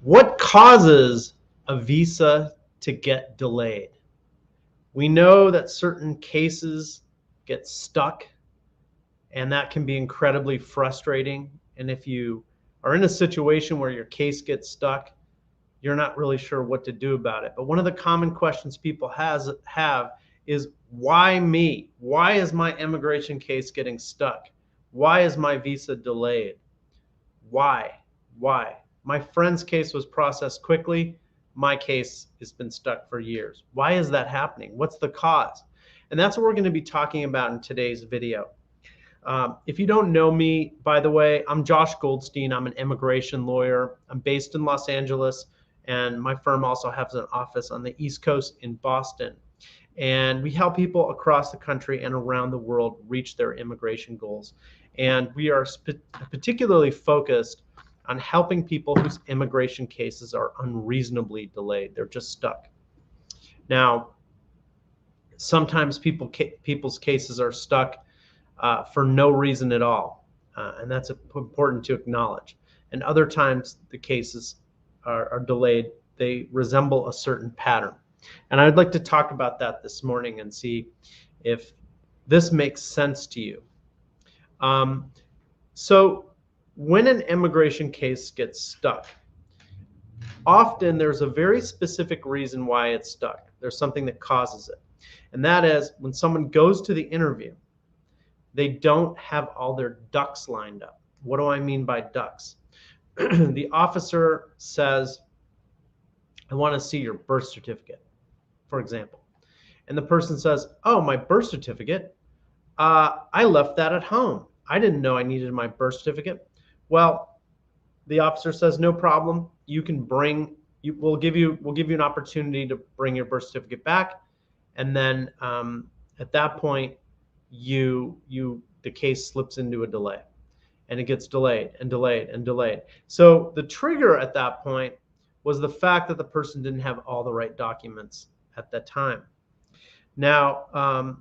What causes a visa to get delayed? We know that certain cases get stuck, and that can be incredibly frustrating. And if you are in a situation where your case gets stuck, you're not really sure what to do about it. But one of the common questions people have is, why me? Why is my immigration case getting stuck? Why is my visa delayed? Why? Why? My friend's case was processed quickly. My case has been stuck for years. Why is that happening? What's the cause? And that's what we're going to be talking about in today's video. If you don't know me, by the way, I'm Josh Goldstein. I'm an immigration lawyer. I'm based in Los Angeles, and my firm also has an office on the East Coast in Boston. And we help people across the country and around the world reach their immigration goals. And we are particularly focused on helping people whose immigration cases are unreasonably delayed. They're just stuck. Now, sometimes people's cases are stuck for no reason at all, and that's important to acknowledge. And other times the cases are delayed. They resemble a certain pattern. And I'd like to talk about that this morning and see if this makes sense to you. So when an immigration case gets stuck, often there's a very specific reason why it's stuck. There's something that causes it. And that is, when someone goes to the interview, they don't have all their ducks lined up. What do I mean by ducks? The officer says, I want to see your birth certificate, for example. And the person says, oh, my birth certificate? I left that at home. I didn't know I needed my birth certificate. Well, the officer says, no problem. You can we'll give you an opportunity to bring your birth certificate back. And then at that point, the case slips into a delay, and it gets delayed and delayed and delayed. So the trigger at that point was the fact that the person didn't have all the right documents at that time. Now,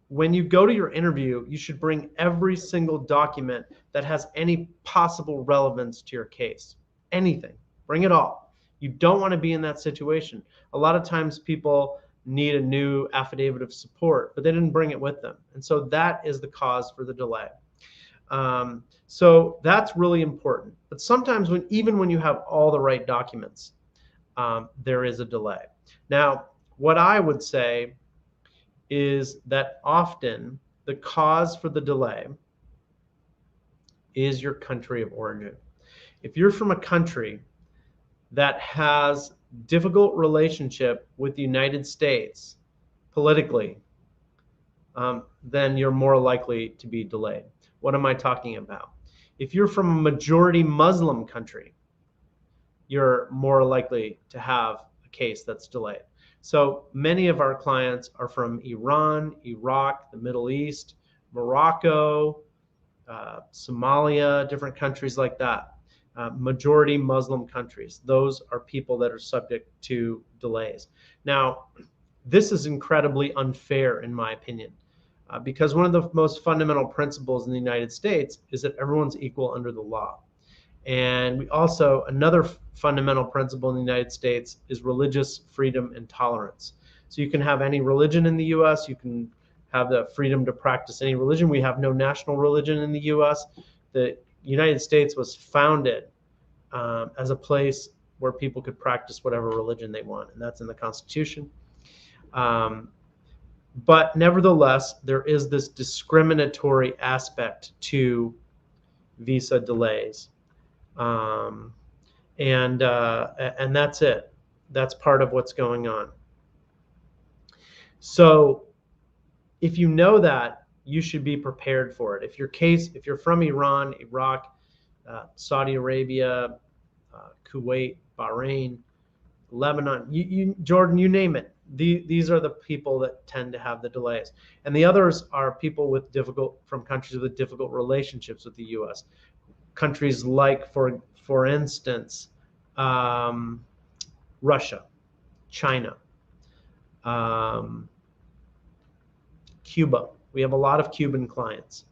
when you go to your interview, you should bring every single document that has any possible relevance to your case. Anything, bring it all. You don't want to be in that situation. A lot of times people need a new affidavit of support, but they didn't bring it with them. And so that is the cause for the delay. So that's really important. But sometimes even when you have all the right documents, there is a delay. Now, what I would say is that often the cause for the delay is your country of origin. If you're from a country that has difficult relationship with the United States politically, then you're more likely to be delayed. What am I talking about? If you're from a majority Muslim country, you're more likely to have a case that's delayed. So many of our clients are from Iran, Iraq, the Middle East, Morocco, Somalia, different countries like that. Majority Muslim countries. Those are people that are subject to delays. Now, this is incredibly unfair in my opinion, because one of the most fundamental principles in the United States is that everyone's equal under the law. And we also, another fundamental principle in the United States is religious freedom and tolerance. So you can have any religion in the US, you can have the freedom to practice any religion. We have no national religion in the US. The United States was founded as a place where people could practice whatever religion they want, and that's in the Constitution. But nevertheless, there is this discriminatory aspect to visa delays. And that's it. That's part of what's going on. So if you know that, you should be prepared for it. If you're from Iran, Iraq, Saudi Arabia, Kuwait, Bahrain, Lebanon, Jordan, you name it. These are the people that tend to have the delays. And the others are people from countries with difficult relationships with the U.S. Countries like, for instance, Russia, China, Cuba. We have a lot of Cuban clients.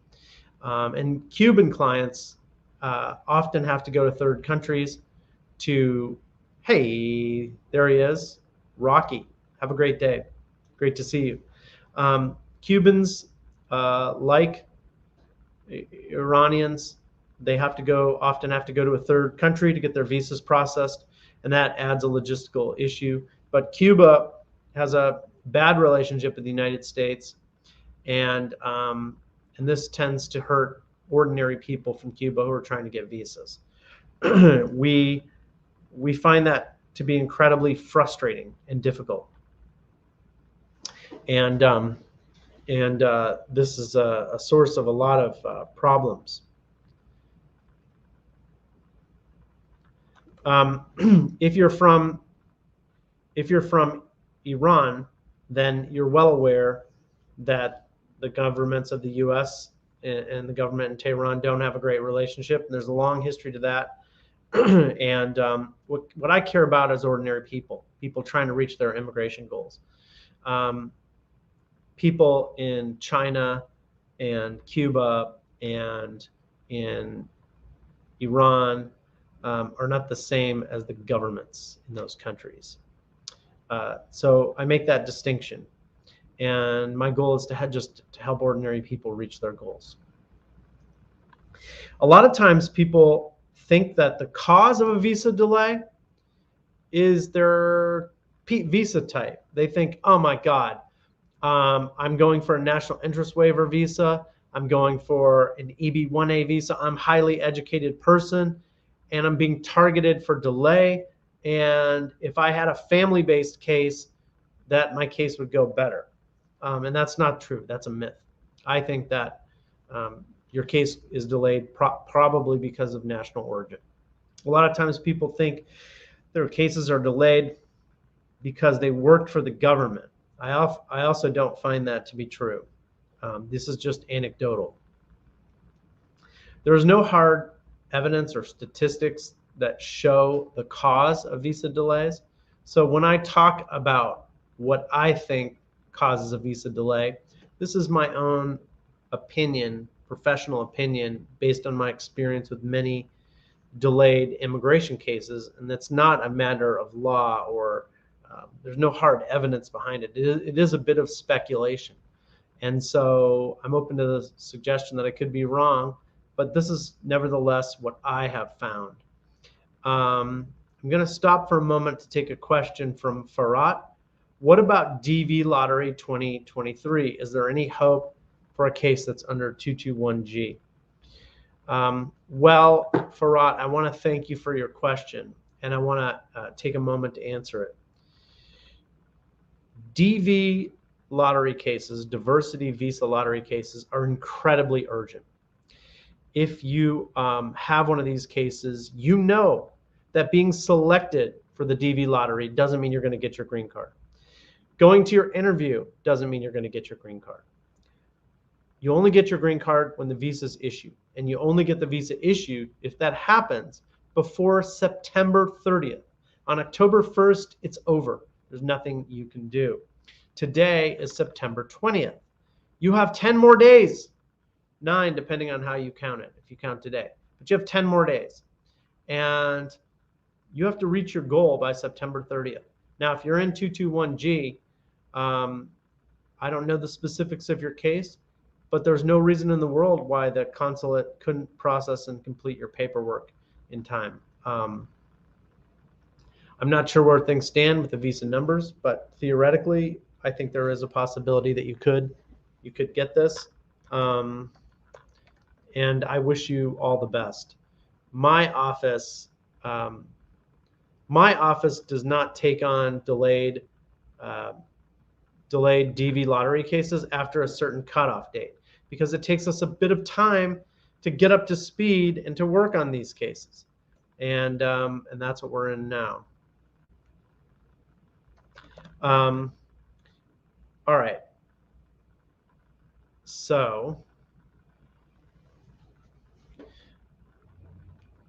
And Cuban clients often have to go to third countries to Hey, there he is. Rocky, have a great day. Great to see you. Cubans, like Iranians, they often have to go to a third country to get their visas processed, and that adds a logistical issue. But Cuba has a bad relationship with the United States, and this tends to hurt ordinary people from Cuba who are trying to get visas. we find that to be incredibly frustrating and difficult, and this is a source of a lot of problems. If you're from Iran, then you're well aware that the governments of the U.S. and the government in Tehran don't have a great relationship, and there's a long history to that. And what I care about is ordinary people trying to reach their immigration goals. People in China and Cuba and in Iran are not the same as the governments in those countries. So I make that distinction. And my goal is to help ordinary people reach their goals. A lot of times people think that the cause of a visa delay is their visa type. They think, oh my God, I'm going for a national interest waiver visa. I'm going for an EB-1A visa. I'm a highly educated person and I'm being targeted for delay. And if I had a family-based case, that my case would go better. And that's not true. That's a myth. I think that your case is delayed probably because of national origin. A lot of times people think their cases are delayed because they worked for the government. I also don't find that to be true. This is just anecdotal. There is no hard evidence or statistics that show the cause of visa delays. So when I talk about what I think causes a visa delay, this is my own opinion, professional opinion, based on my experience with many delayed immigration cases, and that's not a matter of law or there's no hard evidence behind it. It is a bit of speculation. And so I'm open to the suggestion that I could be wrong, but this is nevertheless what I have found. I'm going to stop for a moment to take a question from Farhat. What about DV Lottery 2023? Is there any hope for a case that's under 221G? Well, Farhat, I want to thank you for your question, and I want to take a moment to answer it. DV lottery cases, diversity visa lottery cases, are incredibly urgent. If you have one of these cases, you know that being selected for the DV lottery doesn't mean you're going to get your green card. Going to your interview doesn't mean you're going to get your green card. You only get your green card when the visa is issued, and you only get the visa issued if that happens before September 30th. On October 1st, it's over. There's nothing you can do. Today is September 20th. You have 10 more days, 9 depending on how you count it, if you count today. But you have 10 more days. And you have to reach your goal by September 30th. Now, if you're in 221G, I don't know the specifics of your case, but there's no reason in the world why the consulate couldn't process and complete your paperwork in time. I'm not sure where things stand with the visa numbers, but theoretically, I think there is a possibility that you could get this. And I wish you all the best. My office does not take on delayed DV lottery cases after a certain cutoff date, because it takes us a bit of time to get up to speed and to work on these cases. And that's what we're in now. All right. So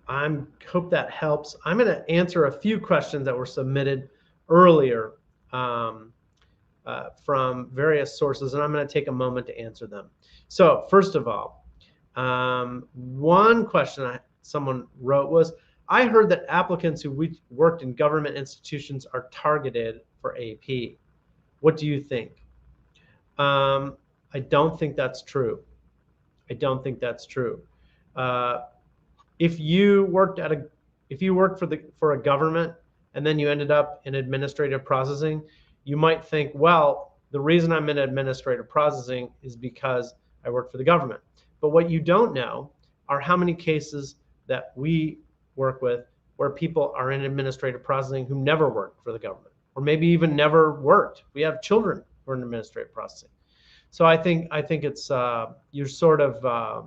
I hope that helps. I'm going to answer a few questions that were submitted earlier from various sources, and I'm going to take a moment to answer them. So first of all, one question someone wrote was, I heard that applicants who worked in government institutions are targeted for AP. What do you think? I don't think that's true. I don't think that's true. Uh, if you worked for a government and then you ended up in administrative processing, you might think, well, the reason I'm in administrative processing is because I work for the government. But what you don't know are how many cases that we work with where people are in administrative processing who never worked for the government, or maybe even never worked. We have children who are in administrative processing. So I think it's you're sort of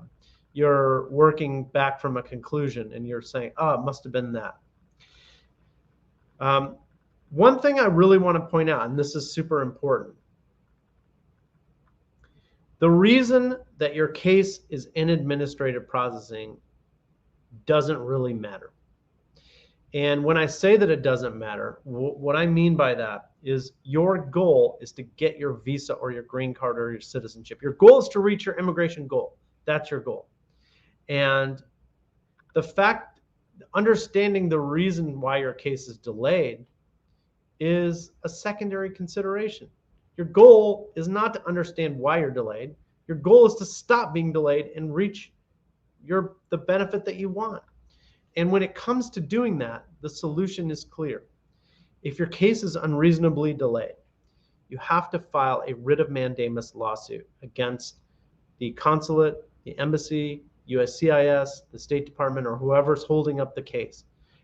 you're working back from a conclusion and you're saying, oh, it must have been that. One thing I really want to point out, and this is super important, the reason that your case is in administrative processing doesn't really matter. And when I say that it doesn't matter, what I mean by that is your goal is to get your visa or your green card or your citizenship. Your goal is to reach your immigration goal. That's your goal. And understanding the reason why your case is delayed is a secondary consideration. Your goal is not to understand why you're delayed. Your goal is to stop being delayed and reach the benefit that you want. And when it comes to doing that, the solution is clear. If your case is unreasonably delayed, you have to file a writ of mandamus lawsuit against the consulate, the embassy, USCIS, the State Department, or whoever's holding up the case.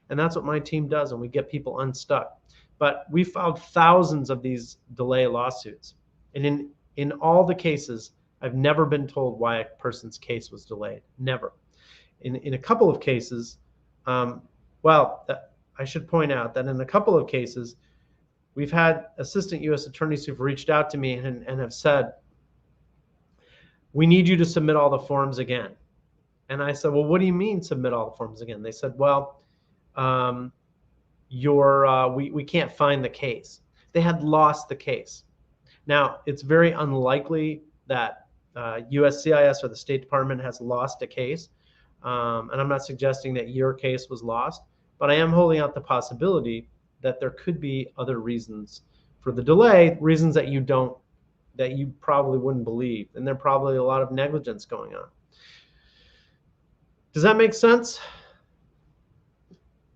And that's what my team does, and we get people unstuck. But we filed thousands of these delay lawsuits. And in all the cases, I've never been told why a person's case was delayed. Never. In a couple of cases, I should point out that in a couple of cases, we've had assistant U.S. attorneys who've reached out to me and have said, we need you to submit all the forms again. And I said, well, what do you mean submit all the forms again? They said, well, we can't find the case. They had lost the case. Now, it's very unlikely that USCIS or the State Department has lost a case. And I'm not suggesting that your case was lost, but I am holding out the possibility that there could be other reasons for the delay, reasons that you probably wouldn't believe. And there's probably a lot of negligence going on. Does that make sense?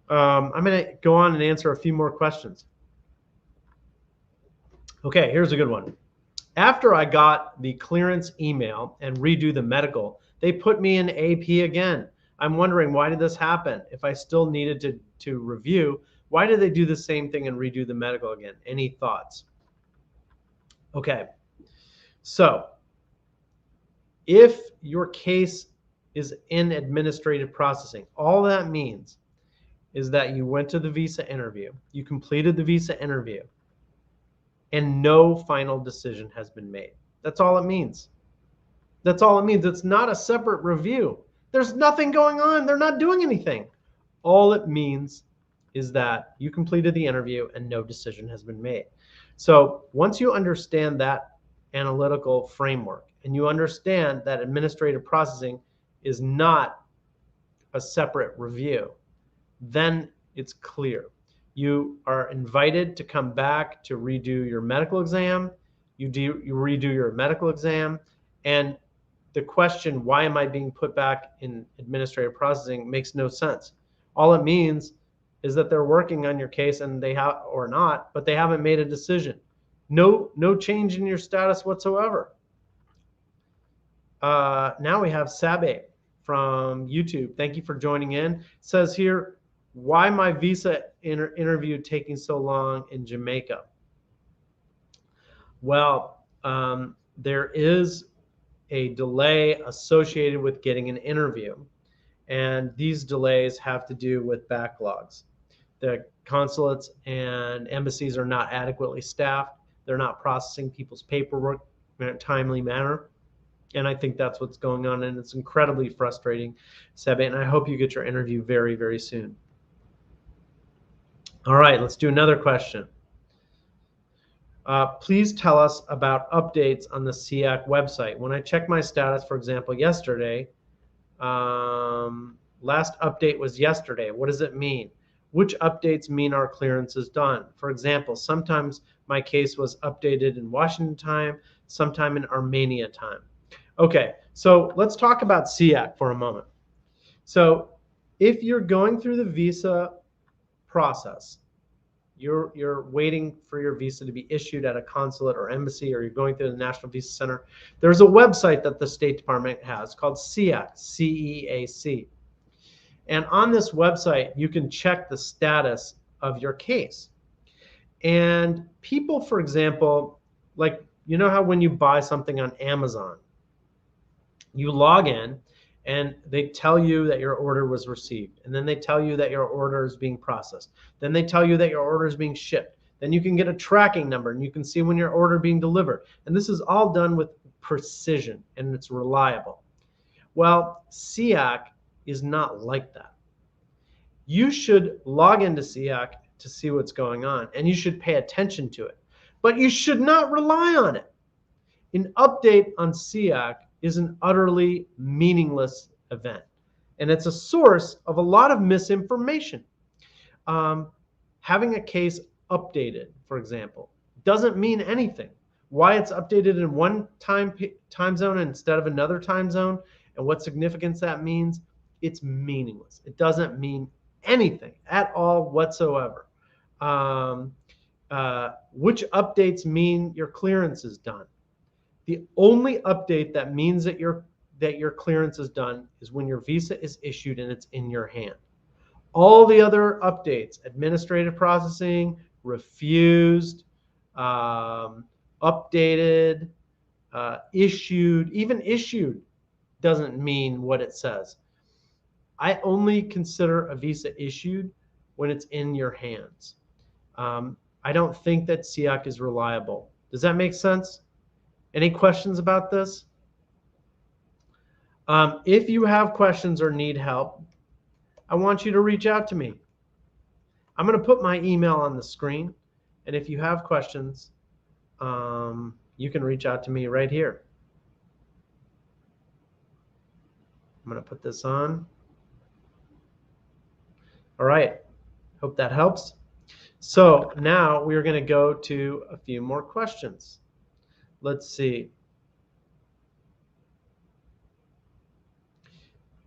I'm going to go on and answer a few more questions. Okay, here's a good one. After I got the clearance email and redo the medical, they put me in AP again. I'm wondering, why did this happen? If I still needed to review, why did they do the same thing and redo the medical again? Any thoughts? Okay, so if your case is in administrative processing, all that means is that you went to the visa interview, you completed the visa interview, and no final decision has been made. That's all it means. That's all it means. It's not a separate review. There's nothing going on. They're not doing anything. All it means is that you completed the interview and no decision has been made. So once you understand that analytical framework and you understand that administrative processing is not a separate review, then it's clear. You are invited to come back to redo your medical exam. You redo your medical exam, and the question, why am I being put back in administrative processing, makes no sense. All it means is that they're working on your case, and they have, or not, but they haven't made a decision. No change in your status whatsoever. Now we have Sabe from YouTube. Thank you for joining in. It says here, why my visa interview taking so long in Jamaica? Well, there is a delay associated with getting an interview, and these delays have to do with backlogs. The consulates and embassies are not adequately staffed. They're not processing people's paperwork in a timely manner. And I think that's what's going on, and it's incredibly frustrating, Sebe, and I hope you get your interview very, very soon. All right, let's do another question. Please tell us about updates on the CIAC website. When I checked my status, for example, yesterday, Last update was yesterday. What does it mean? Which updates mean our clearance is done? For example, sometimes my case was updated in Washington time, sometime in Armenia time. Okay, so let's talk about CIAC for a moment. So if you're going through the visa process, you're waiting for your visa to be issued at a consulate or embassy, or you're going through the National Visa Center, there's a website that the State Department has called CIAC, C-E-A-C. And on this website, you can check the status of your case. And people, for example, like, you know how when you buy something on Amazon, you log in and they tell you that your order was received. And then they tell you that your order is being processed. Then they tell you that your order is being shipped. Then you can get a tracking number and you can see when your order is being delivered. And this is all done with precision and it's reliable. Well, CIAC is not like that. You should log into CIAC to see what's going on, and you should pay attention to it. But you should not rely on it. An update on CIAC is an utterly meaningless event, and it's a source of a lot of misinformation. Having a case updated, for example, doesn't mean anything. Why it's updated in one time zone instead of another time zone, and what significance that means, it's meaningless. It doesn't mean anything at all whatsoever. Which updates mean your clearance is done? The only update that means that your clearance is done is when your visa is issued and it's in your hand. All the other updates, administrative processing, refused, updated, issued, even issued, doesn't mean what it says. I only consider a visa issued when it's in your hands. I don't think that CIAC is reliable. Does that make sense? Any questions about this? If you have questions or need help, I want you to reach out to me. I'm going to put my email on the screen, and if you have questions, you can reach out to me right here. I'm going to put this on. All right, hope that helps. So now we are going to go to a few more questions. Let's see.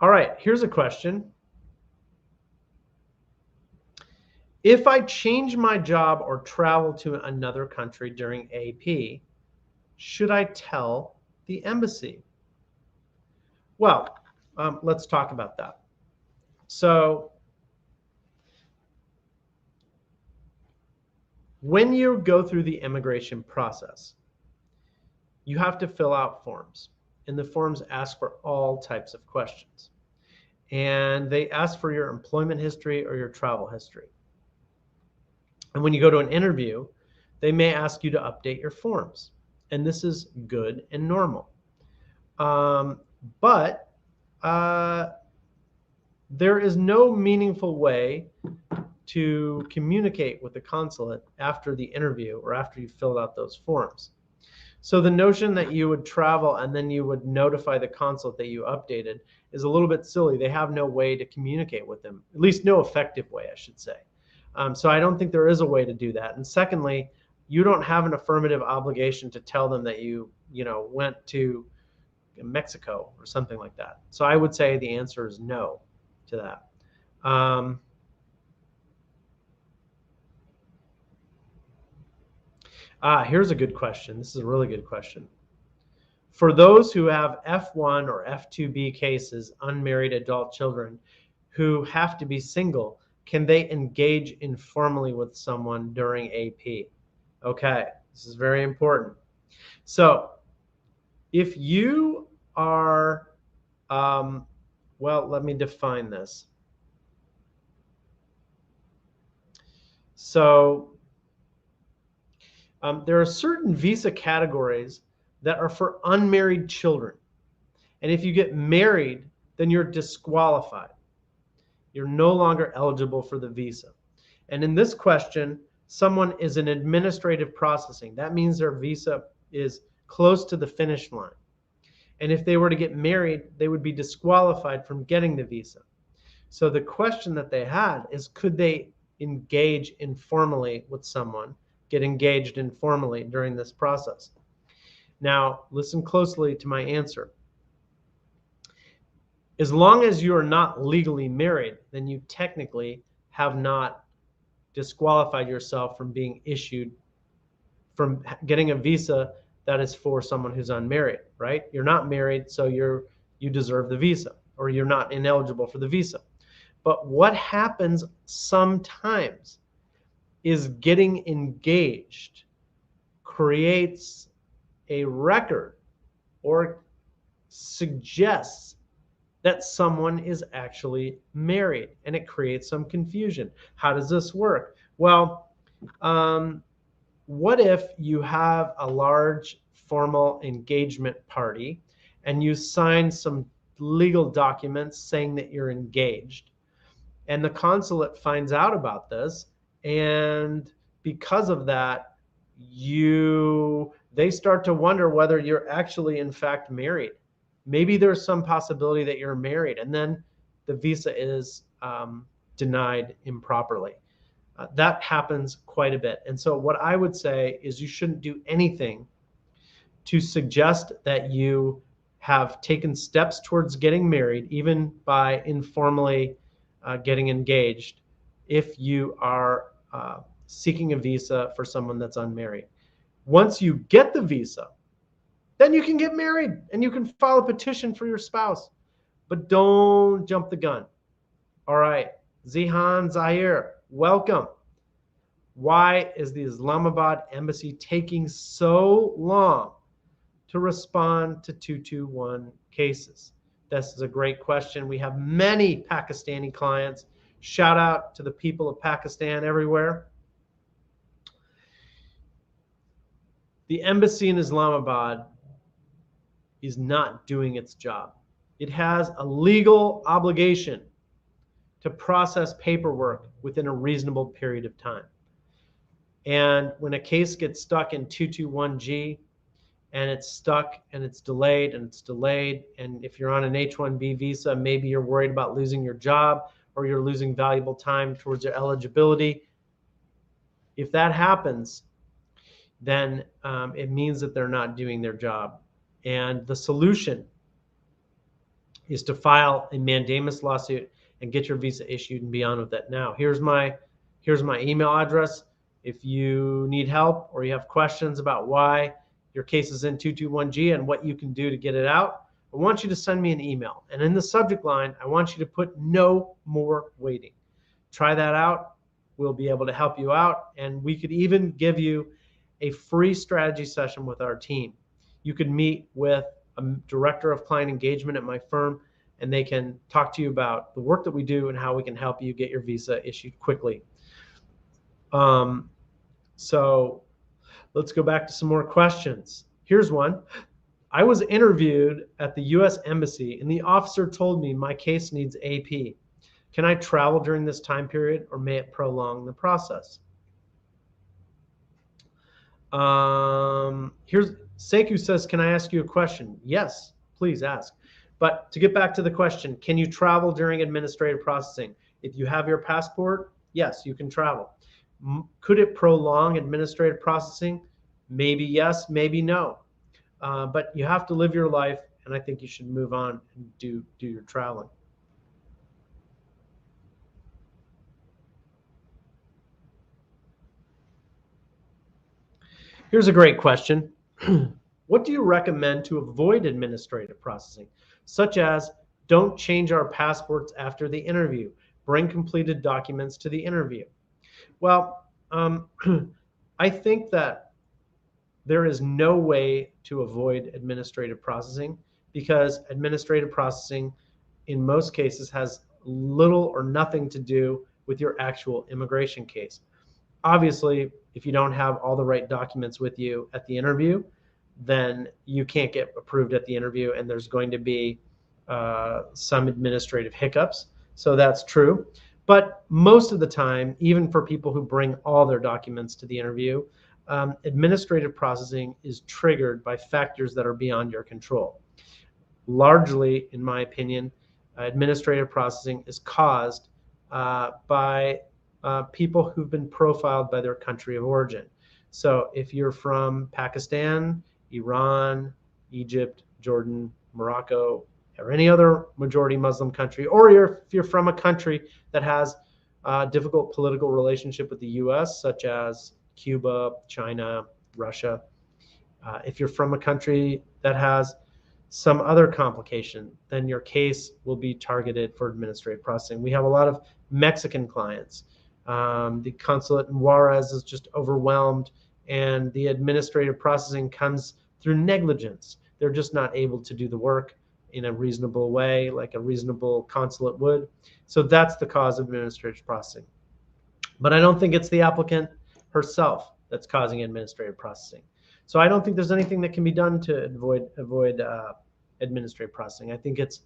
All right, here's a question. If I change my job or travel to another country during AP, should I tell the embassy? Well, let's talk about that. So when you go through the immigration process, you have to fill out forms, and the forms ask for all types of questions. And they ask for your employment history or your travel history. And when you go to an interview, they may ask you to update your forms. And this is good and normal. But there is no meaningful way to communicate with the consulate after the interview or after you filled out those forms. So the notion that you would travel and then you would notify the consulate that you updated is a little bit silly. They have no way to communicate with them, at least no effective way, I should say. So I don't think there is a way to do that. And secondly, you don't have an affirmative obligation to tell them that you went to Mexico or something like that. So I would say the answer is no to that. Here's a good question. This is a really good question. For those who have F1 or F2B cases, unmarried adult children who have to be single, can they engage informally with someone during AP? Okay, this is very important. So if you are, well, let me define this. So there are certain visa categories that are for unmarried children. And if you get married, then you're disqualified. You're no longer eligible for the visa. And in this question, someone is in administrative processing. That means their visa is close to the finish line. And if they were to get married, they would be disqualified from getting the visa. So the question that they had is, could they engage informally with someone, get engaged informally during this process? Now, listen closely to my answer. As long as you are not legally married, then you technically have not disqualified yourself from being issued, from getting a visa that is for someone who's unmarried, right? You're not married, so you deserve the visa, or you're not ineligible for the visa. But what happens sometimes is getting engaged creates a record or suggests that someone is actually married, and it creates some confusion. How does this work? Well, what if you have a large formal engagement party and you sign some legal documents saying that you're engaged, and the consulate finds out about this, and because of that, they start to wonder whether you're actually in fact married. Maybe there's some possibility that you're married, and then the visa is denied improperly. That happens quite a bit. And so what I would say is you shouldn't do anything to suggest that you have taken steps towards getting married, even by informally getting engaged, if you are seeking a visa for someone that's unmarried. Once you get the visa, then you can get married and you can file a petition for your spouse. But don't jump the gun. All right, Zihan Zahir, welcome. Why is the Islamabad embassy taking so long to respond to 221 cases? This is a great question. We have many Pakistani clients. Shout out to the people of Pakistan everywhere. The embassy in Islamabad is not doing its job. It has a legal obligation to process paperwork within a reasonable period of time. And when a case gets stuck in 221G and it's stuck and it's delayed and it's delayed, and if you're on an H-1B visa, maybe you're worried about losing your job or you're losing valuable time towards your eligibility. If that happens, then it means that they're not doing their job. And the solution is to file a mandamus lawsuit and get your visa issued and be on with it. Now, here's my email address. If you need help or you have questions about why your case is in 221G and what you can do to get it out, I want you to send me an email. And in the subject line, I want you to put "no more waiting." Try that out. We'll be able to help you out. And we could even give you a free strategy session with our team. You could meet with a director of client engagement at my firm, and they can talk to you about the work that we do and how we can help you get your visa issued quickly. So let's go back to some more questions. Here's one. I was interviewed at the U.S. Embassy, and the officer told me my case needs AP. Can I travel during this time period, or may it prolong the process? Here's Sekou says, can I ask you a question? Yes, please ask. But to get back to the question, can you travel during administrative processing? If you have your passport, yes, you can travel. Could it prolong administrative processing? Maybe yes, maybe no. But you have to live your life, and I think you should move on and do your traveling. Here's a great question. What do you recommend to avoid administrative processing, such as don't change our passports after the interview, bring completed documents to the interview? Well, I think that there is no way to avoid administrative processing, because administrative processing in most cases has little or nothing to do with your actual immigration case. Obviously, if you don't have all the right documents with you at the interview, then you can't get approved at the interview, and there's going to be some administrative hiccups. So that's true. But most of the time, even for people who bring all their documents to the interview, administrative processing is triggered by factors that are beyond your control. Largely, in my opinion, administrative processing is caused by people who've been profiled by their country of origin. So if you're from Pakistan, Iran, Egypt, Jordan, Morocco, or any other majority Muslim country, or if you're from a country that has a difficult political relationship with the US, such as Cuba, China, Russia, if you're from a country that has some other complication, then your case will be targeted for administrative processing. We have a lot of Mexican clients. The consulate in Juarez is just overwhelmed, and the administrative processing comes through negligence. They're just not able to do the work in a reasonable way, like a reasonable consulate would. So that's the cause of administrative processing. But I don't think it's the applicant herself that's causing administrative processing. So I don't think there's anything that can be done to avoid administrative processing. I think it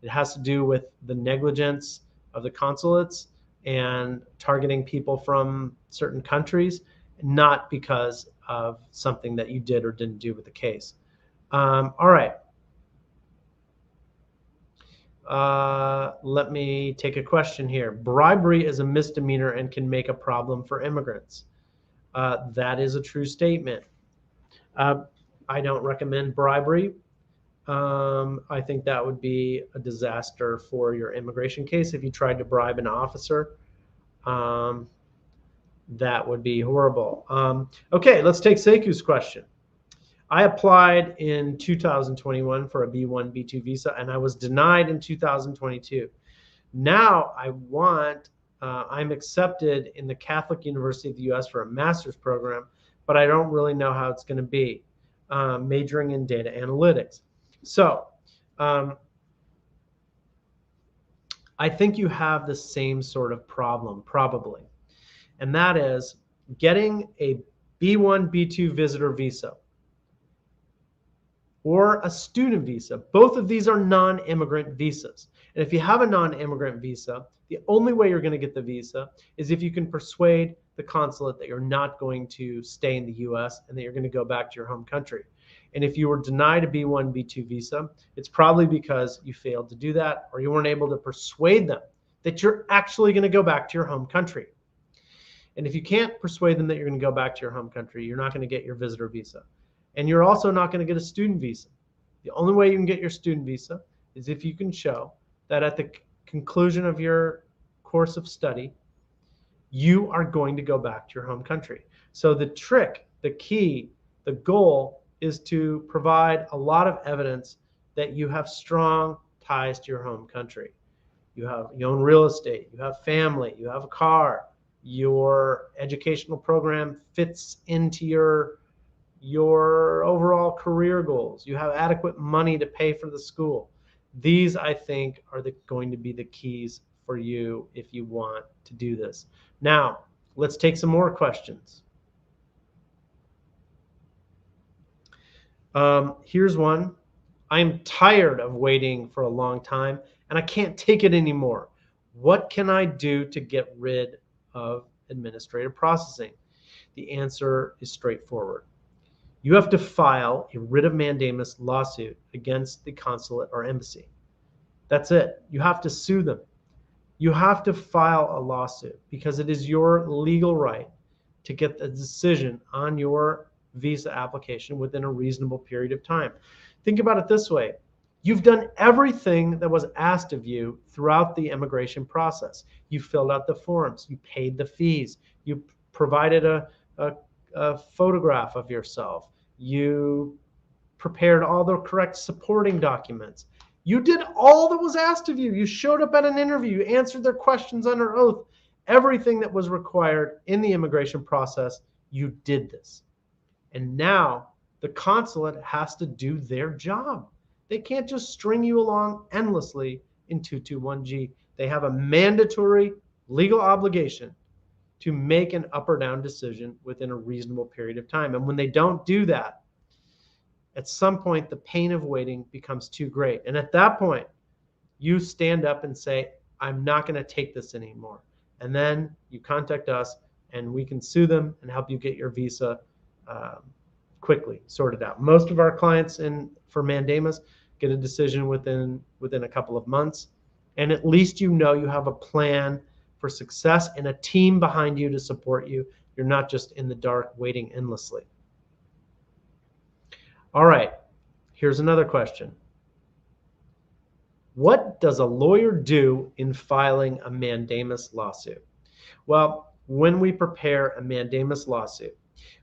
has to do with the negligence of the consulates and targeting people from certain countries, not because of something that you did or didn't do with the case. All right. Let me take a question here. Bribery is a misdemeanor and can make a problem for immigrants. That is a true statement. I don't recommend bribery. I think that would be a disaster for your immigration case. If you tried to bribe an officer, that would be horrible. Okay, let's take Seku's question. I applied in 2021 for a B1, B2 visa, and I was denied in 2022. Now I'm accepted in the Catholic University of the US for a master's program, but I don't really know how it's going to be, majoring in data analytics. So I think you have the same sort of problem, probably, and that is getting a B1, B2 visitor visa or a student visa. Both of these are non-immigrant visas. And if you have a non-immigrant visa, the only way you're going to get the visa is if you can persuade the consulate that you're not going to stay in the US and that you're going to go back to your home country. And if you were denied a B1, B2 visa, it's probably because you failed to do that, or you weren't able to persuade them that you're actually going to go back to your home country. And if you can't persuade them that you're going to go back to your home country, you're not going to get your visitor visa. And you're also not going to get a student visa. The only way you can get your student visa is if you can show that at the conclusion of your course of study, you are going to go back to your home country. So the trick, the key, the goal is to provide a lot of evidence that you have strong ties to your home country. You own real estate, you have family, you have a car, your educational program fits into your overall career goals. You have adequate money to pay for the school. These, I think, are going to be the keys for you if you want to do this. Now, let's take some more questions. Here's one. I'm tired of waiting for a long time, and I can't take it anymore. What can I do to get rid of administrative processing? The answer is straightforward. You have to file a writ of mandamus lawsuit against the consulate or embassy. That's it. You have to sue them. You have to file a lawsuit because it is your legal right to get the decision on your visa application within a reasonable period of time. Think about it this way. You've done everything that was asked of you throughout the immigration process. You filled out the forms. You paid the fees. You provided a photograph of yourself. You prepared all the correct supporting documents. You did all that was asked of you. You showed up at an interview. You answered their questions under oath. Everything that was required in the immigration process, you did this. And now the consulate has to do their job. They can't just string you along endlessly in 221G. They have a mandatory legal obligation to make an up or down decision within a reasonable period of time. And when they don't do that, at some point, the pain of waiting becomes too great. And at that point, you stand up and say, I'm not going to take this anymore. And then you contact us and we can sue them and help you get your visa quickly sorted out. Most of our clients for mandamus get a decision within a couple of months. And at least you know you have a plan for success and a team behind you to support you. You're not just in the dark waiting endlessly. All right, here's another question. What does a lawyer do in filing a mandamus lawsuit? Well, when we prepare a mandamus lawsuit,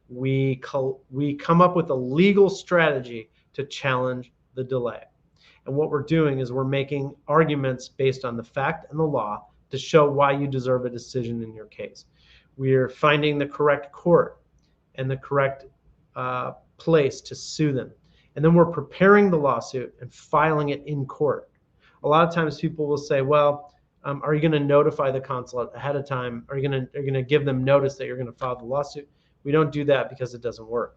we come up with a legal strategy to challenge the delay. And what we're doing is we're making arguments based on the fact and the law to show why you deserve a decision in your case. We're finding the correct court and the correct place to sue them. And then we're preparing the lawsuit and filing it in court. A lot of times people will say, well, are you going to notify the consulate ahead of time? Are you going to give them notice that you're going to file the lawsuit? We don't do that because it doesn't work.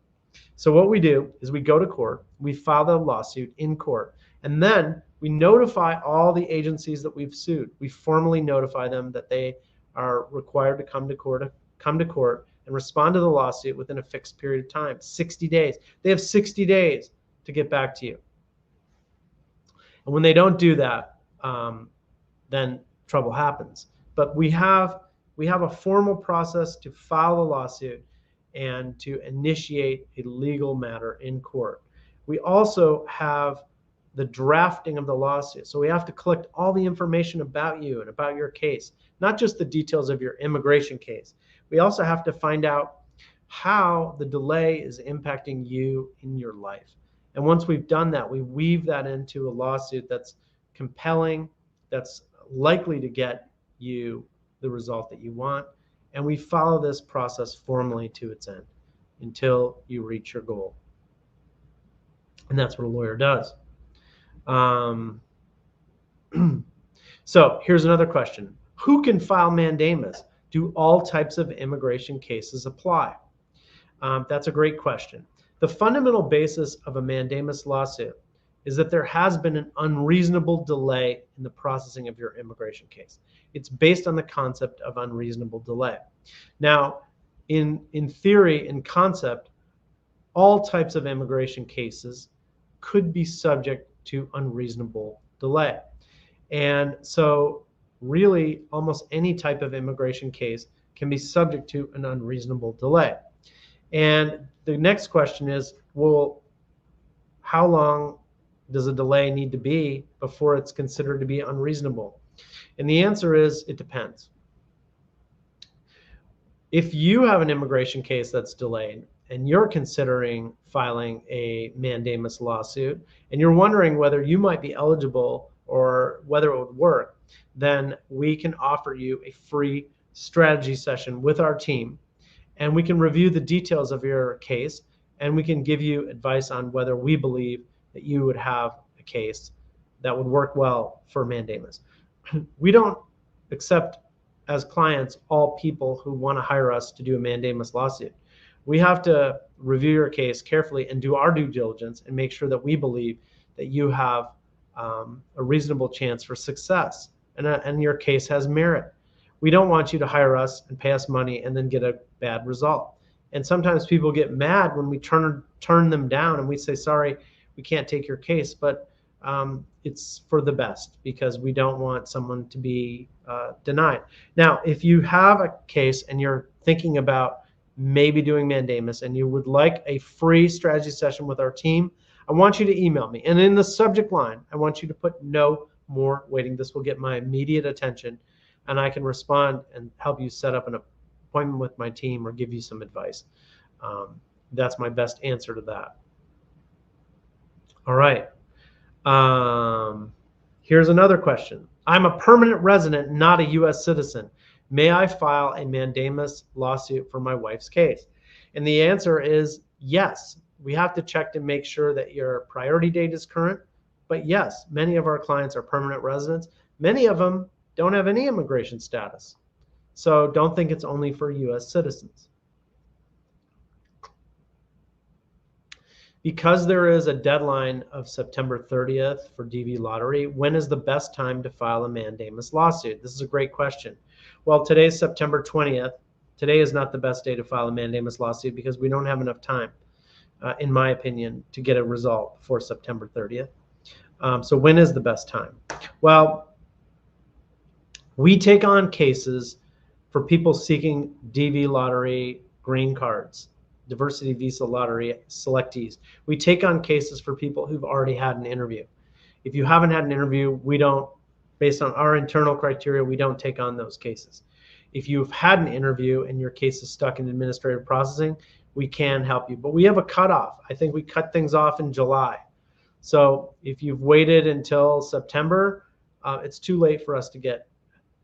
So what we do is we go to court, we file the lawsuit in court, and then we notify all the agencies that we've sued. We formally notify them that they are required to come to court and respond to the lawsuit within a fixed period of time, 60 days. They have 60 days to get back to you. And when they don't do that, then trouble happens. But we have a formal process to file a lawsuit and to initiate a legal matter in court. We also have the drafting of the lawsuit. So we have to collect all the information about you and about your case, not just the details of your immigration case. We also have to find out how the delay is impacting you in your life. And once we've done that, we weave that into a lawsuit that's compelling, that's likely to get you the result that you want. And we follow this process formally to its end until you reach your goal. And that's what a lawyer does. So here's another question. Who can file mandamus? Do all types of immigration cases apply? That's a great question. The fundamental basis of a mandamus lawsuit is that there has been an unreasonable delay in the processing of your immigration case. It's based on the concept of unreasonable delay. Now, in theory, in concept, all types of immigration cases could be subject to unreasonable delay. And so really almost any type of immigration case can be subject to an unreasonable delay. And the next question is, well, how long does a delay need to be before it's considered to be unreasonable? And the answer is, it depends. If you have an immigration case that's delayed and you're considering filing a mandamus lawsuit and you're wondering whether you might be eligible or whether it would work, then we can offer you a free strategy session with our team, and we can review the details of your case, and we can give you advice on whether we believe that you would have a case that would work well for mandamus. We don't accept as clients all people who want to hire us to do a mandamus lawsuit. We have to review your case carefully and do our due diligence and make sure that we believe that you have a reasonable chance for success and your case has merit. We don't want you to hire us and pay us money and then get a bad result. And sometimes people get mad when we turn them down and we say, sorry, we can't take your case, but it's for the best because we don't want someone to be denied. Now, if you have a case and you're thinking about maybe doing mandamus and you would like a free strategy session with our team, I want you to email me. And in the subject line, I want you to put no more waiting. This will get my immediate attention, and I can respond and help you set up an appointment with my team or give you some advice. That's my best answer to that. All right. Here's another question. I'm a permanent resident, not a U.S. citizen. May I file a mandamus lawsuit for my wife's case? And the answer is yes. We have to check to make sure that your priority date is current. But yes, many of our clients are permanent residents. Many of them don't have any immigration status. So don't think it's only for U.S. citizens. Because there is a deadline of September 30th for DV lottery, when is the best time to file a mandamus lawsuit? This is a great question. Well, today's September 20th. Today is not the best day to file a mandamus lawsuit because we don't have enough time, in my opinion, to get a result for September 30th. So when is the best time? Well, We take on cases for people seeking DV lottery green cards, diversity visa lottery selectees. We take on cases for people who've already had an interview. If you haven't had an interview, we don't, based on our internal criteria, we don't take on those cases. If you've had an interview and your case is stuck in administrative processing, we can help you. But we have a cutoff. I think we cut things off in July. So if you've waited until September, it's too late for us to get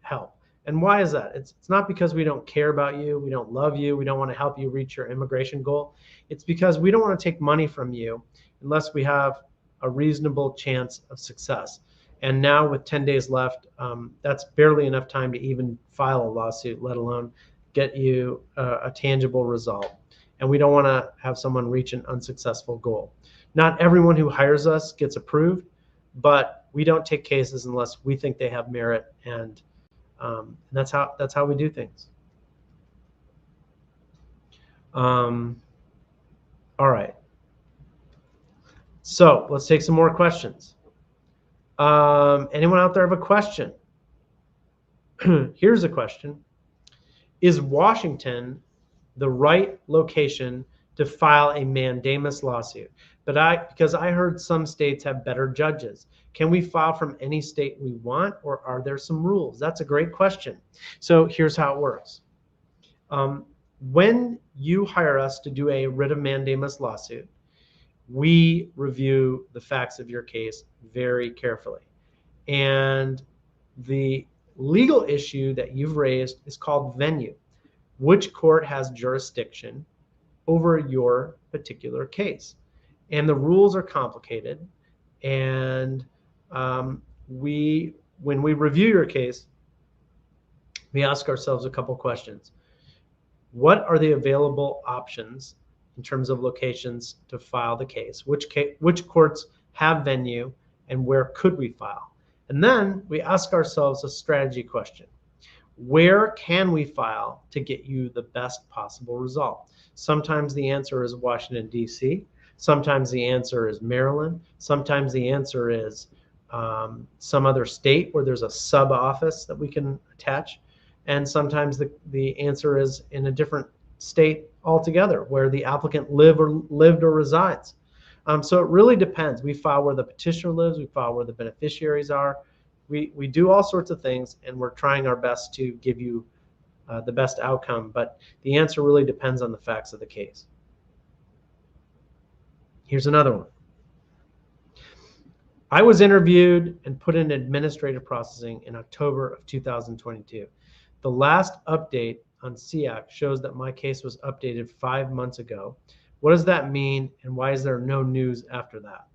help. And why is that? It's not because we don't care about you, we don't love you, we don't want to help you reach your immigration goal. It's because we don't want to take money from you unless we have a reasonable chance of success. And now with 10 days left, that's barely enough time to even file a lawsuit, let alone get you a tangible result. And we don't want to have someone reach an unsuccessful goal. Not everyone who hires us gets approved, but we don't take cases unless we think they have merit, and that's how we do things. All right. So let's take some more questions. Anyone out there have a question? Here's a question. Is Washington the right location to file a mandamus lawsuit? Because I heard some states have better judges. Can we file from any state we want, or are there some rules? That's a great question. So here's how it works. When you hire us to do a writ of mandamus lawsuit, we review the facts of your case very carefully. And the legal issue that you've raised is called venue. Which court has jurisdiction over your particular case? And the rules are complicated. And when we review your case, we ask ourselves a couple questions. What are the available options in terms of locations to file the case? Which courts have venue, and where could we file? And then we ask ourselves a strategy question. Where can we file to get you the best possible result? Sometimes the answer is Washington, D.C. Sometimes the answer is Maryland. Sometimes the answer is some other state where there's a sub office that we can attach. And sometimes the answer is in a different state altogether where the applicant lived or resides. So it really depends. We file where the petitioner lives. We file where the beneficiaries are. We do all sorts of things, and we're trying our best to give you the best outcome. But the answer really depends on the facts of the case. Here's another one. I was interviewed and put in administrative processing in October of 2022. The last update on CIAC shows that my case was updated 5 months ago. What does that mean, and why is there no news after that?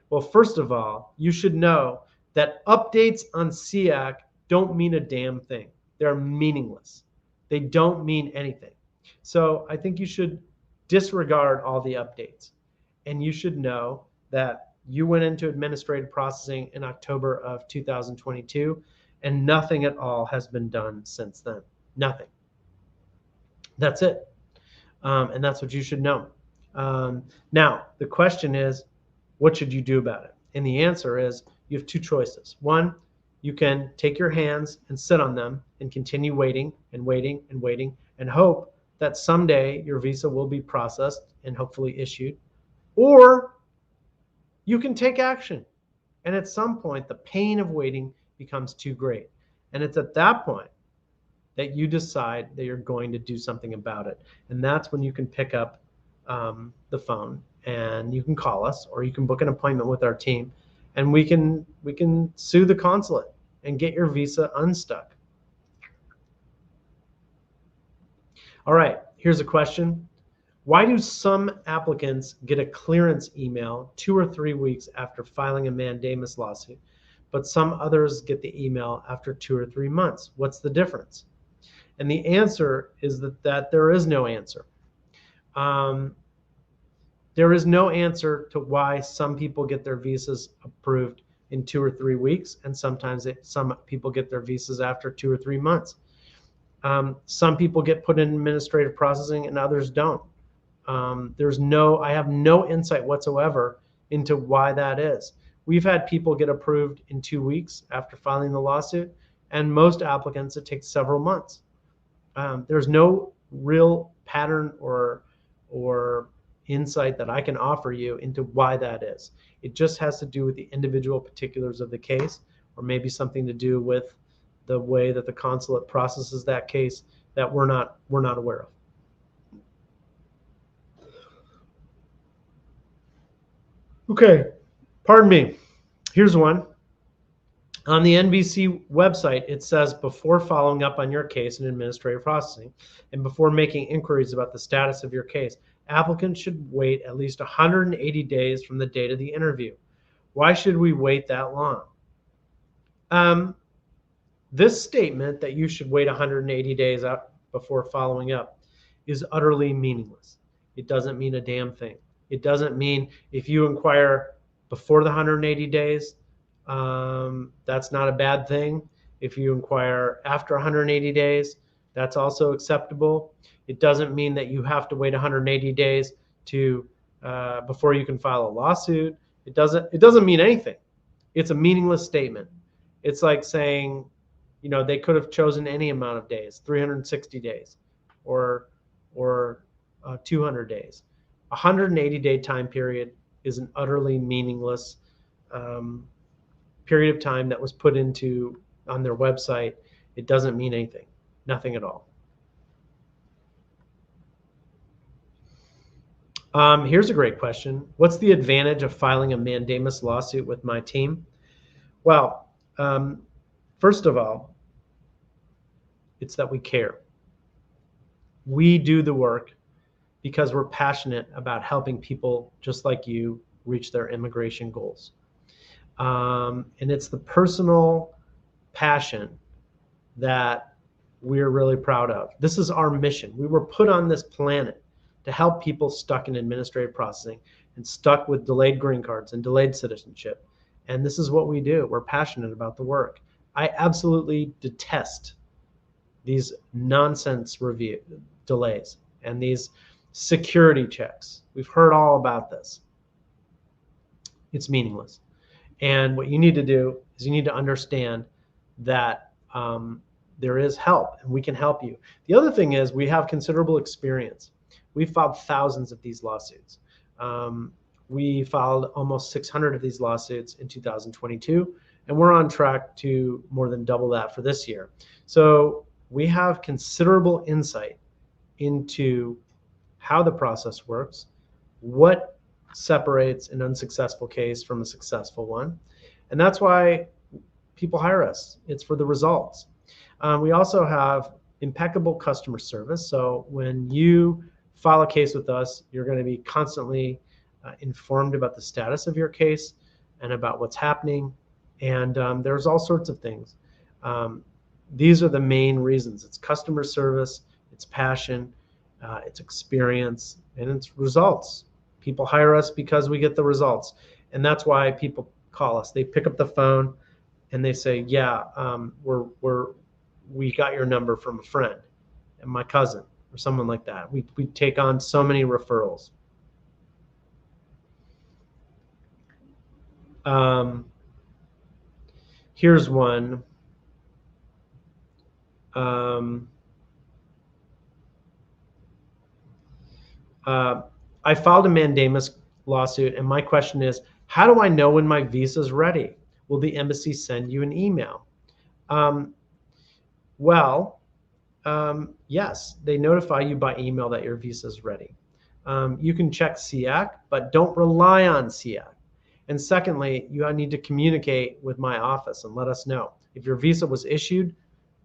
Well, first of all, you should know that updates on CIAC don't mean a damn thing. They're meaningless. They don't mean anything. So I think you should disregard all the updates. And you should know that you went into administrative processing in October of 2022, and nothing at all has been done since then. Nothing. That's it. And that's what you should know. Now, the question is, what should you do about it? And the answer is, you have two choices. One, you can take your hands and sit on them and continue waiting and waiting and waiting and hope that someday your visa will be processed and hopefully issued. Or you can take action. And at some point, the pain of waiting becomes too great. And it's at that point that you decide that you're going to do something about it. And that's when you can pick up the phone and you can call us, or you can book an appointment with our team, and we can sue the consulate and get your visa unstuck. All right, here's a question. Why do some applicants get a clearance email 2 or 3 weeks after filing a mandamus lawsuit, but some others get the email after 2 or 3 months? What's the difference? And the answer is that there is no answer. There is no answer to why some people get their visas approved in 2 or 3 weeks, and sometimes some people get their visas after 2 or 3 months. Some people get put in administrative processing and others don't. I have no insight whatsoever into why that is. We've had people get approved in 2 weeks after filing the lawsuit, And most applicants, it takes several months. There's no real pattern or insight that I can offer you into why that is. It just has to do with the individual particulars of the case, or maybe something to do with the way that the consulate processes that case that we're not aware of. Okay, pardon me. Here's one. On the NVC website, it says before following up on your case in administrative processing and before making inquiries about the status of your case, applicants should wait at least 180 days from the date of the interview. Why should we wait that long? This statement that you should wait 180 days out before following up is utterly meaningless. It doesn't mean a damn thing. It doesn't mean if you inquire before the 180 days, that's not a bad thing. If you inquire after 180 days, that's also acceptable. It doesn't mean that you have to wait 180 days to before you can file a lawsuit. It doesn't mean anything. It's a meaningless statement. It's like saying, you know, they could have chosen any amount of days, 360 days or 200 days. 180-day time period is an utterly meaningless period of time that was put into on their website. It doesn't mean anything, nothing at all. Here's a great question. What's the advantage of filing a mandamus lawsuit with my team? Well, first of all, it's that we care. We do the work because we're passionate about helping people just like you reach their immigration goals. And it's the personal passion that we're really proud of. This is our mission. We were put on this planet to help people stuck in administrative processing and stuck with delayed green cards and delayed citizenship. And this is what we do. We're passionate about the work. I absolutely detest these nonsense review delays and these security checks. We've heard all about this. It's meaningless. And what you need to do is you need to understand that there is help and we can help you. The other thing is we have considerable experience. We've filed thousands of these lawsuits. We filed almost 600 of these lawsuits in 2022, and we're on track to more than double that for this year. So we have considerable insight into how the process works, what separates an unsuccessful case from a successful one. And that's why people hire us. It's for the results. We also have impeccable customer service. So when you file a case with us, you're going to be constantly informed about the status of your case and about what's happening. And there's all sorts of things. These are the main reasons. It's customer service, it's passion, it's experience, and it's results. People hire us because we get the results. And that's why people call us. They pick up the phone and they say, yeah, we got your number from a friend and my cousin or someone like that. We take on so many referrals. Here's one. I filed a mandamus lawsuit, and my question is, how do I know when my visa is ready? Will the embassy send you an email? Yes, they notify you by email that your visa is ready. You can check CIAC, but don't rely on CIAC. And secondly, you need to communicate with my office and let us know. If your visa was issued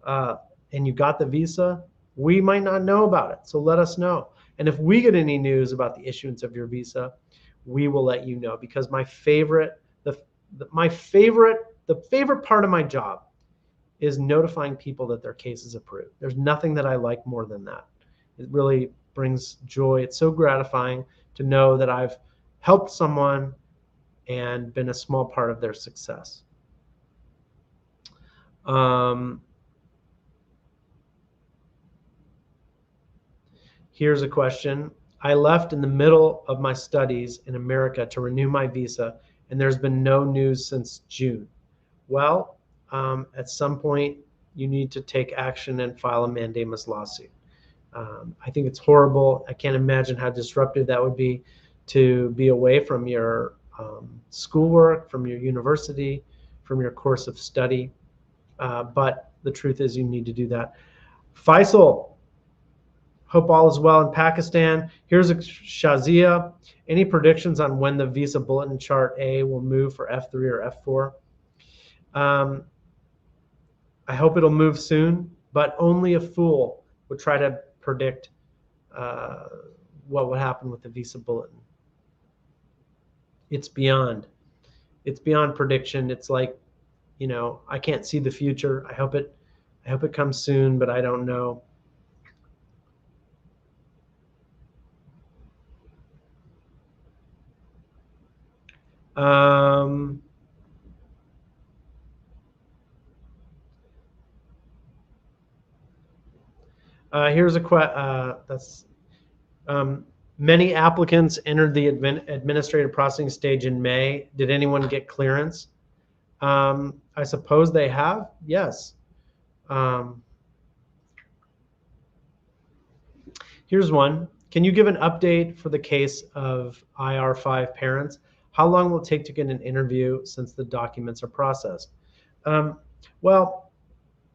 and you got the visa, we might not know about it, so let us know. And if we get any news about the issuance of your visa, we will let you know, because the favorite part of my job is notifying people that their case is approved. There's nothing that I like more than that. It really brings joy. It's so gratifying to know that I've helped someone and been a small part of their success. Here's a question. I left in the middle of my studies in America to renew my visa, and there's been no news since June. Well, at some point, you need to take action and file a mandamus lawsuit. I think it's horrible. I can't imagine how disruptive that would be to be away from your schoolwork, from your university, from your course of study. But the truth is you need to do that. Faisal, hope all is well in Pakistan. Here's a Shazia. Any predictions on when the visa bulletin chart A will move for F3 or F4? I hope it'll move soon, but only a fool would try to predict what would happen with the visa bulletin. It's beyond prediction. It's like, I can't see the future. I hope it comes soon, but I don't know. Here's a question. Many applicants entered the administrative processing stage in May. Did anyone get clearance? I suppose they have. Yes. Here's one. Can you give an update for the case of IR5 parents? How long will it take to get an interview since the documents are processed? Well,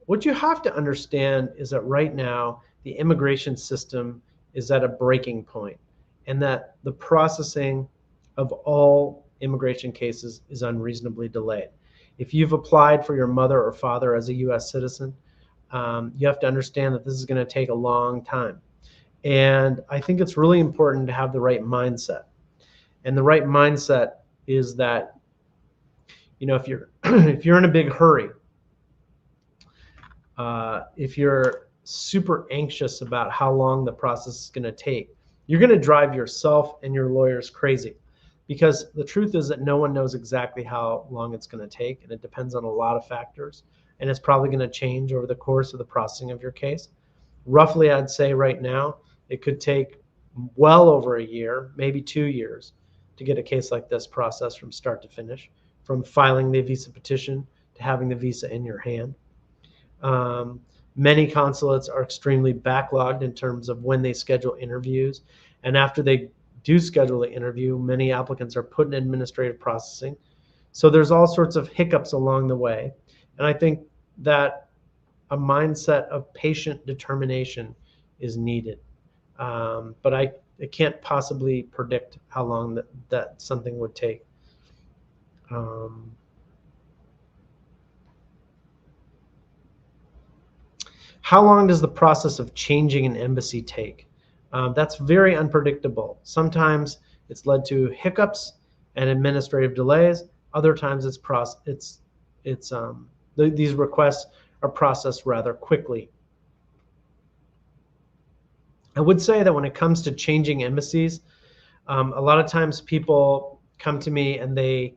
what you have to understand is that right now the immigration system is at a breaking point, and that the processing of all immigration cases is unreasonably delayed. If you've applied for your mother or father as a U.S. citizen, you have to understand that this is going to take a long time. And I think it's really important to have the right mindset. And the right mindset is that, if you're if you're in a big hurry, if you're super anxious about how long the process is going to take, you're going to drive yourself and your lawyers crazy, because the truth is that no one knows exactly how long it's going to take, and it depends on a lot of factors, and it's probably going to change over the course of the processing of your case. Roughly, I'd say right now, it could take well over a year, maybe 2 years, to get a case like this processed from start to finish, from filing the visa petition to having the visa in your hand. Many consulates are extremely backlogged in terms of when they schedule interviews. And after they do schedule the interview, many applicants are put in administrative processing. So there's all sorts of hiccups along the way. And I think that a mindset of patient determination is needed. But I can't possibly predict how long that something would take. How long does the process of changing an embassy take? That's very unpredictable. Sometimes it's led to hiccups and administrative delays. Other times these requests are processed rather quickly. I would say that when it comes to changing embassies, a lot of times people come to me and they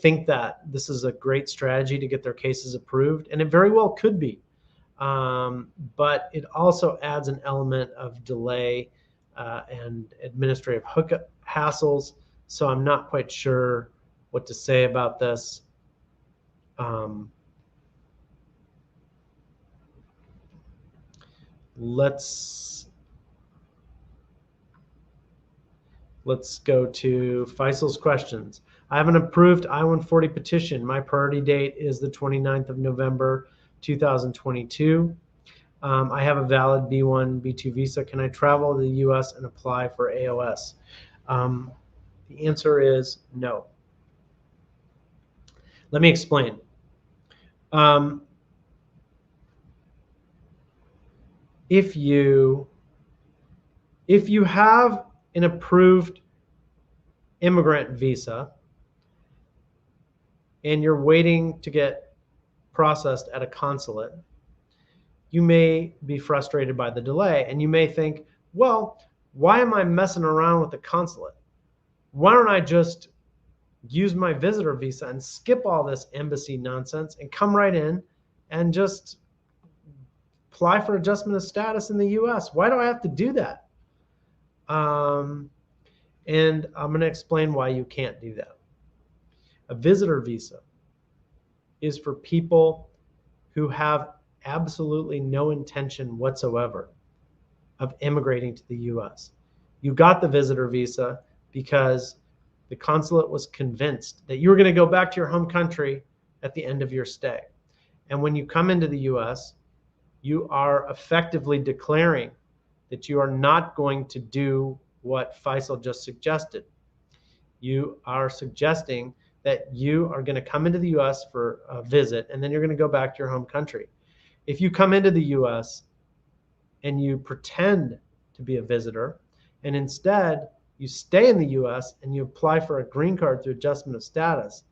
think that this is a great strategy to get their cases approved, and it very well could be. But it also adds an element of delay and administrative hookup hassles. So I'm not quite sure what to say about this. Let's go to Faisal's questions. I have an approved I-140 petition. My priority date is the 29th of November, 2022. I have a valid B1, B2 visa. Can I travel to the US and apply for AOS? The answer is no. Let me explain. If you have an approved immigrant visa and you're waiting to get processed at a consulate, you may be frustrated by the delay, and you may think, well, why am I messing around with the consulate? Why don't I just use my visitor visa and skip all this embassy nonsense and come right in and just apply for adjustment of status in the US? Why do I have to do that? And I'm going to explain why you can't do that. A visitor visa is for people who have absolutely no intention whatsoever of immigrating to the US. You got the visitor visa because the consulate was convinced that you were going to go back to your home country at the end of your stay. And when you come into the US, you are effectively declaring that you are not going to do what Faisal just suggested. You are suggesting that you are going to come into the US for a visit and then you're going to go back to your home country. If you come into the US and you pretend to be a visitor, and instead you stay in the US and you apply for a green card through adjustment of status,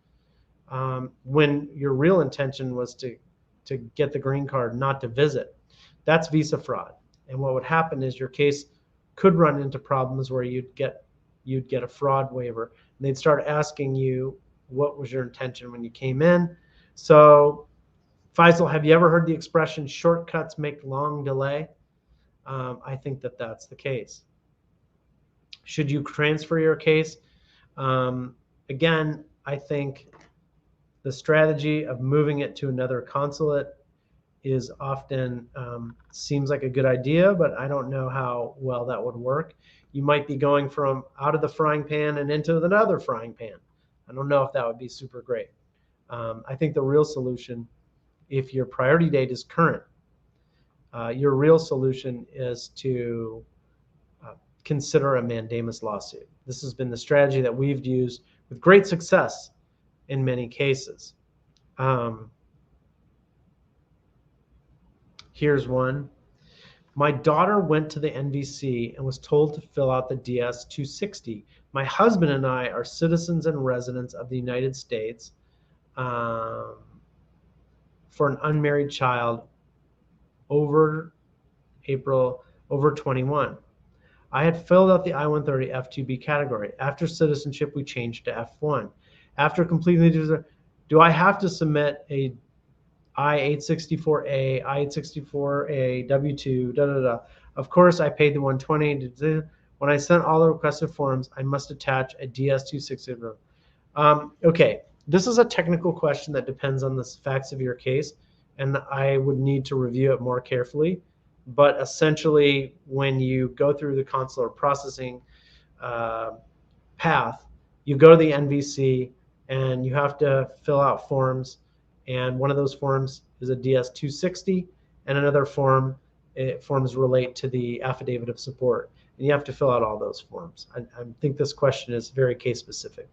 when your real intention was to get the green card, not to visit, that's visa fraud. And what would happen is your case could run into problems where you'd get a fraud waiver. And they'd start asking you, what was your intention when you came in? So, Faisal, have you ever heard the expression, shortcuts make long delay? I think that that's the case. Should you transfer your case? Again, I think the strategy of moving it to another consulate is often seems like a good idea, but I don't know how well that would work. You might be going from out of the frying pan and into another frying pan. I don't know if that would be super great. I think the real solution, if your priority date is current, your real solution is to consider a mandamus lawsuit. This has been the strategy that we've used with great success in many cases. Here's one. My daughter went to the NVC and was told to fill out the DS-260. My husband and I are citizens and residents of the United States for an unmarried child over 21. I had filled out the I-130 F2B category. After citizenship, we changed to F1. After completing the, do I have to submit a I-864A, I-864A, W2, Of course, I paid the $120. When I sent all the requested forms, I must attach a DS-260. Okay, this is a technical question that depends on the facts of your case, and I would need to review it more carefully. But essentially, when you go through the consular processing path, you go to the NVC and you have to fill out forms. And one of those forms is a DS-260, and another forms relate to the affidavit of support. And you have to fill out all those forms. I think this question is very case specific.